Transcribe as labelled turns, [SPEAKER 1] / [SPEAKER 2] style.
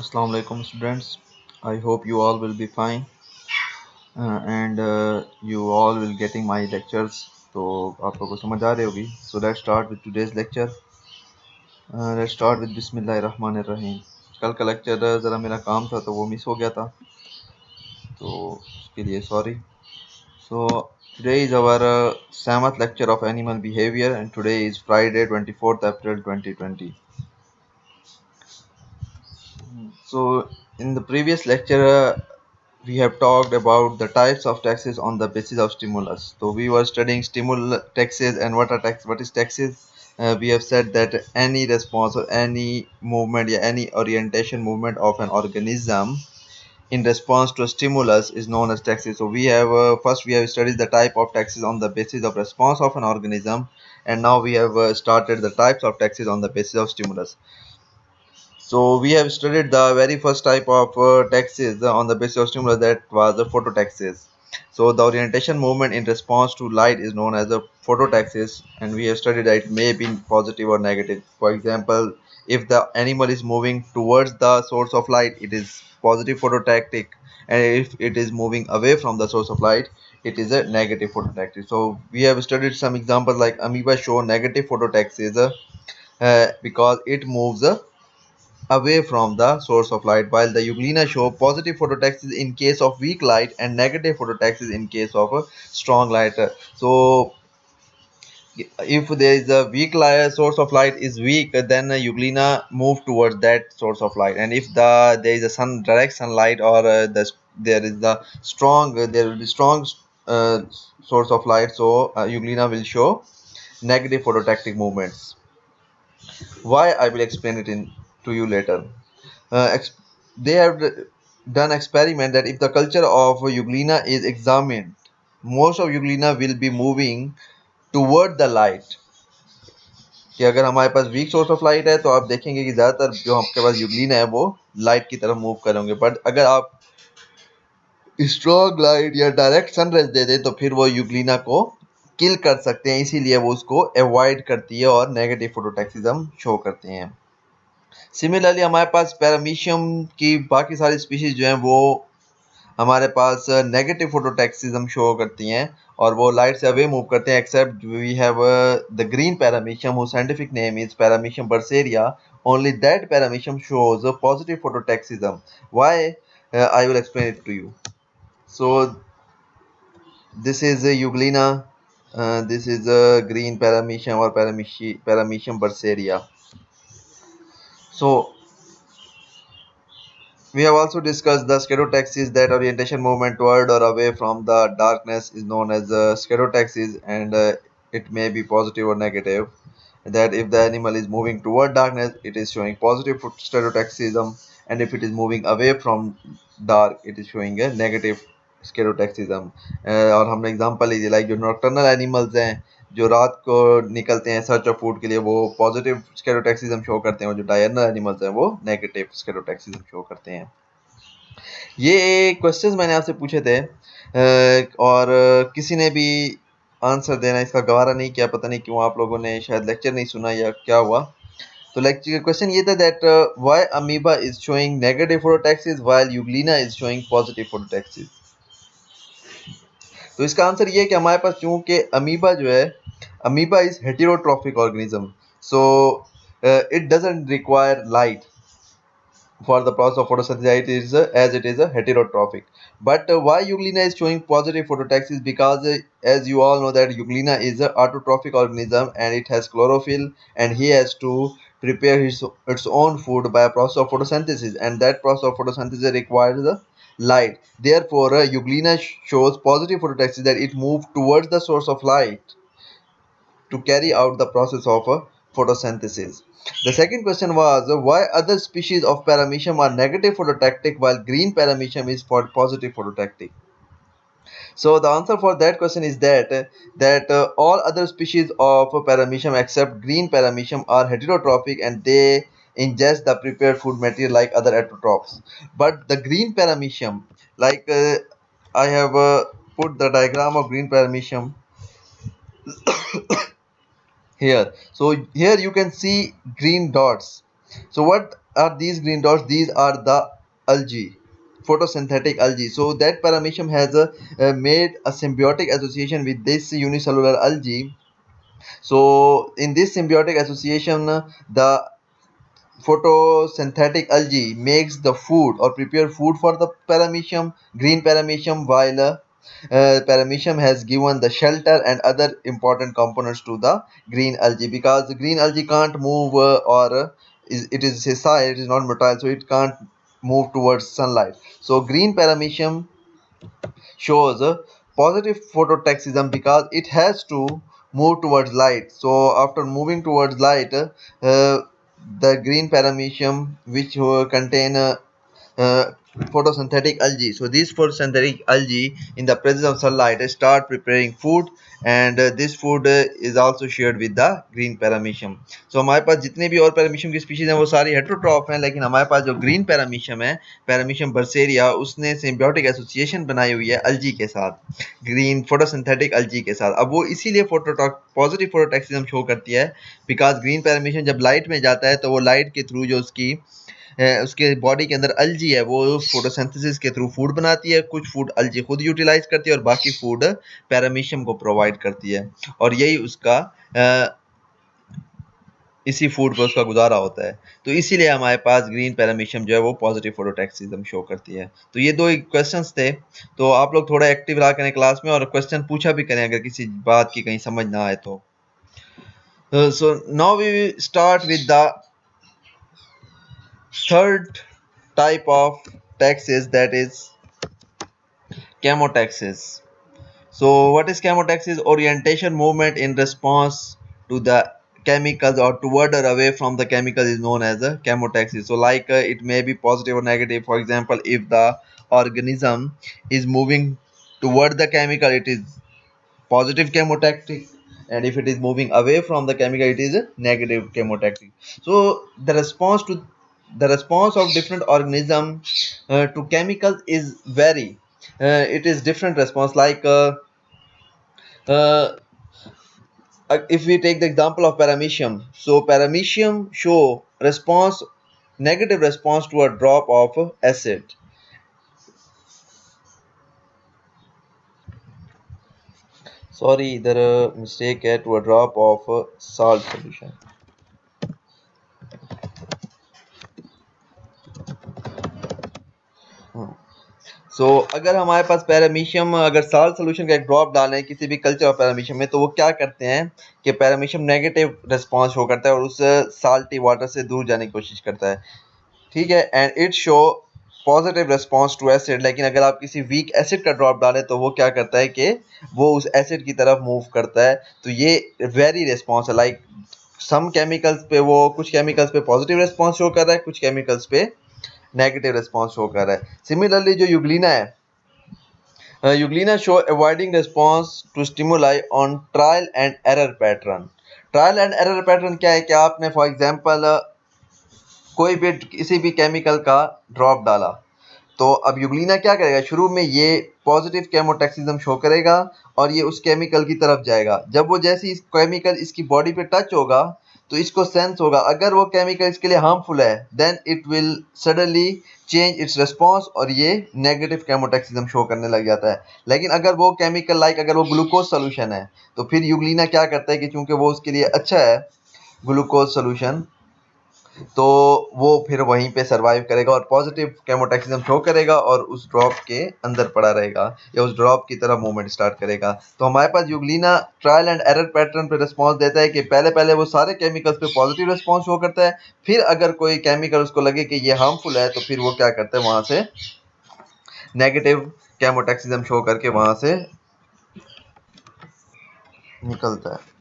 [SPEAKER 1] Assalamu alaikum students. I hope you all will be fine and you all will getting my lectures. तो आप लोगों को समझ आ रही होगी. So let's start with today's lecture. Let's start with बिस्मिल्लाहिर्रहमानिर्रहीम. कल का लेक्चर ज़रा मेरा काम था तो वो मिस हो गया था, तो उसके लिए sorry. So today is our seventh lecture of animal behavior and today is Friday 24th April 2020. So in the previous lecture we have talked about the types of taxes on the basis of stimulus. So we were studying stimulus taxes and what is taxes. We have said that any response or any movement, yeah, any orientation movement of an organism in response to a stimulus is known as taxes. So we have first we have studied the type of taxes on the basis of response of an organism, and now we have started the types of taxes on the basis of stimulus. So we have studied the very first type of taxes on the basis of stimulus, that was the phototaxis. So the orientation movement in response to light is known as the phototaxis, and we have studied that it may be positive or negative. For example, if the animal is moving towards the source of light, it is positive phototactic, and if it is moving away from the source of light, it is a negative phototactic. So we have studied some examples like amoeba show negative phototaxis because it moves away from the source of light, while the euglena show positive phototaxis in case of weak light and negative phototaxis in case of a strong light. So if there is a weak light, source of light is weak, then euglena move towards that source of light, and if there is a direct sunlight, or there is the strong there will be strong uh, source of light, so euglena will show negative phototactic movements. Why, I will explain it in to you later. They have done experiment that if the culture of euglena is examined, most of euglena will be moving toward the light. कि अगर हमारे पास week source of light है तो आप देखेंगे कि ज़्यादातर जो आपके पास यूग्लिना है वो लाइट की तरफ मूव करेंगे, बट अगर आप स्ट्रॉन्ग लाइट या डायरेक्ट सनराइज दे दें तो फिर वो यूग्लिना को किल कर सकते हैं, इसीलिए वो उसको अवॉइड करती है और नेगेटिव फोटोटैक्सिज्म शो करते हैं. सिमिलरली हमारे पास पैरामीशियम की बाकी सारी स्पीशीज जो हैं वो हमारे पास नेगेटिव फोटोटैक्सिज्म शो करती हैं और वो लाइट से अवे मूव करते हैं, except we have the green paramecium whose scientific name is Paramecium bursaria. Only that paramecium shows a positive phototaxism. Why? I will explain it to you. So this is a euglena, this is a green paramecium or Paramecium bursaria. So we have also discussed the sclerotaxis, that orientation movement toward or away from the darkness is known as sclerotaxis, and it may be positive or negative. That if the animal is moving toward darkness, it is showing positive sclerotaxism, and if it is moving away from dark, it is showing a negative sclerotaxism. और हमने example ली like जो nocturnal animals हैं जो रात को निकलते हैं search of food के लिए, वो पॉजिटिव स्केरोटैक्सिज्म शो करते हैं, और जो डायर्नल एनिमल्स हैं वो नेगेटिव स्केरोटैक्सिज्म शो करते हैं. ये क्वेश्चंस मैंने आपसे पूछे थे और किसी ने भी आंसर देना इसका गवारा नहीं किया, पता नहीं क्यों, आप लोगों ने शायद लेक्चर नहीं सुना या क्या हुआ. तो लेक्चर क्वेश्चन ये था that why amoeba is showing negative phototaxis while euglena is showing positive phototaxis. तो इसका आंसर ये है कि हमारे पास चूंकि अमीबा जो है, amoeba is heterotrophic organism, so it doesn't require light for the process of photosynthesis, it is as it is a heterotrophic. But why euglena is showing positive phototaxis? Because as you all know that euglena is a autotrophic organism and it has chlorophyll, and he has to prepare its own food by a process of photosynthesis, and that process of photosynthesis requires the light. Therefore euglena shows positive phototaxis, that it moves towards the source of light to carry out the process of photosynthesis. The second question was why other species of paramecium are negative phototactic while green paramecium is for positive phototactic. So the answer for that question is that all other species of paramecium except green paramecium are heterotrophic and they ingest the prepared food material like other autotrophs. But the green paramecium, like I have put the diagram of green paramecium here. So here you can see green dots. So what are these green dots? These are the algae, photosynthetic algae. So that paramecium has made a symbiotic association with this unicellular algae. So in this symbiotic association, the photosynthetic algae makes the food or prepare food for the paramecium, green paramecium, while paramecium has given the shelter and other important components to the green algae, because the green algae can't move it is sessile, it is not motile, so it can't move towards sunlight. So green paramecium shows positive phototaxism because it has to move towards light. So after moving towards light, the green paramecium, which contain photosynthetic algae. So these photosynthetic algae in the presence of sunlight start preparing food, and this food is also shared with the green paramecium. So हमारे पास जितने भी और paramecium की species हैं वो सारी heterotroph हैं, लेकिन हमारे पास जो ग्रीन पैरामीशियम है, पैरामीशियम बर्सेरिया, उसने सिम्बियोटिक एसोसिएशन बनाई हुई है अल्जी के साथ, ग्रीन फोटोसिंथेटिक अल्जी के साथ। अब वो इसीलिए पॉजिटिव फोटोटैक्सिज्म शो करती है, बिकॉज ग्रीन पैरामीशियम जब लाइट में जाता है तो वो लाइट के थ्रू जो उसके बॉडी के अंदर अल्जी है वो फोटोसिंथेसिस के थ्रू फूड बनाती है। कुछ फूड अल्जी खुद यूटिलाइज करती है और बाकी फूड पैरामीशियम को प्रोवाइड करती है, और यही उसका इसी फूड पर उसका गुजारा होता है। तो इसीलिए हमारे पास ग्रीन पैरामीशियम जो है वो पॉजिटिव फोटोटैक्सिज्म शो करती है। तो ये दो क्वेश्चंस थे, तो आप लोग थोड़ा एक्टिव रहा करें क्लास में और क्वेश्चन पूछा भी करें अगर किसी बात की कहीं समझ ना आए तो। So now we start with the third type of taxis, that is chemotaxis. So what is chemotaxis? Orientation movement in response to the chemicals or toward or away from the chemical is known as a chemotaxis. So like it may be positive or negative. For example, if the organism is moving toward the chemical, it is positive chemotaxis, and if it is moving away from the chemical, it is a negative chemotaxis. So the response of different organism to chemicals is vary. It is different response, like uh, if we take the example of paramecium, so paramecium show response, negative response to a drop of acid. Sorry, इधर mistake है, to a drop of salt solution. सो अगर हमारे पास paramecium, अगर salt solution का एक drop डालें किसी भी कल्चर ऑफ पैरामीशियम में, तो वो क्या करते हैं कि पैरामीशियम नेगेटिव रिस्पांस शो करता है और उस साल्टी वाटर से दूर जाने की कोशिश करता है, ठीक है, and it show positive response to acid. लेकिन अगर आप किसी वीक एसिड का ड्रॉप डालें तो वो क्या करता है कि वो उस एसिड की तरफ मूव करता है। तो ये वेरी रिस्पॉन्स है, लाइक सम केमिकल्स पे वो, कुछ केमिकल्स पे पॉजिटिव रिस्पॉन्स शो कर रहा है, कुछ केमिकल्स पे नेगेटिव रिस्पॉन्स शो कर रहा है। सिमिलरली जो यूग्लिना है, euglena show avoiding response to stimuli on trial and error pattern. Trial and error pattern क्या है कि आपने फॉर एग्जांपल कोई भी किसी भी केमिकल का ड्रॉप डाला, तो अब यूग्लिना क्या करेगा, शुरू में ये पॉजिटिव केमोटैक्सिज्म शो करेगा और ये उस केमिकल की तरफ जाएगा। जब वो जैसे इस केमिकल इसकी बॉडी पे टच होगा तो इसको सेंस होगा, अगर वो केमिकल इसके लिए हार्मफुल है then it will suddenly change its response और ये नेगेटिव केमोटैक्सिज्म शो करने लग जाता है। लेकिन अगर वो केमिकल लाइक अगर वो ग्लूकोज सोल्यूशन है तो फिर यूग्लिना क्या करता है कि चूंकि वो उसके लिए अच्छा है ग्लूकोज सोल्यूशन, तो वो फिर वहीं पे सरवाइव करेगा और पॉजिटिव केमोटैक्सिज्म शो करेगा और उस ड्रॉप के अंदर पड़ा रहेगा या उस ड्रॉप की तरफ मूवमेंट स्टार्ट करेगा। तो हमारे पास euglena trial and error pattern पे रिस्पॉन्स देता है कि पहले वो सारे केमिकल्स पे पॉजिटिव रिस्पॉन्स शो करता है, फिर अगर कोई केमिकल उसको लगे कि ये हार्मफुल है तो फिर वो क्या करता है, वहां से नेगेटिव केमोटैक्सिज्म शो करके वहां से निकलता है।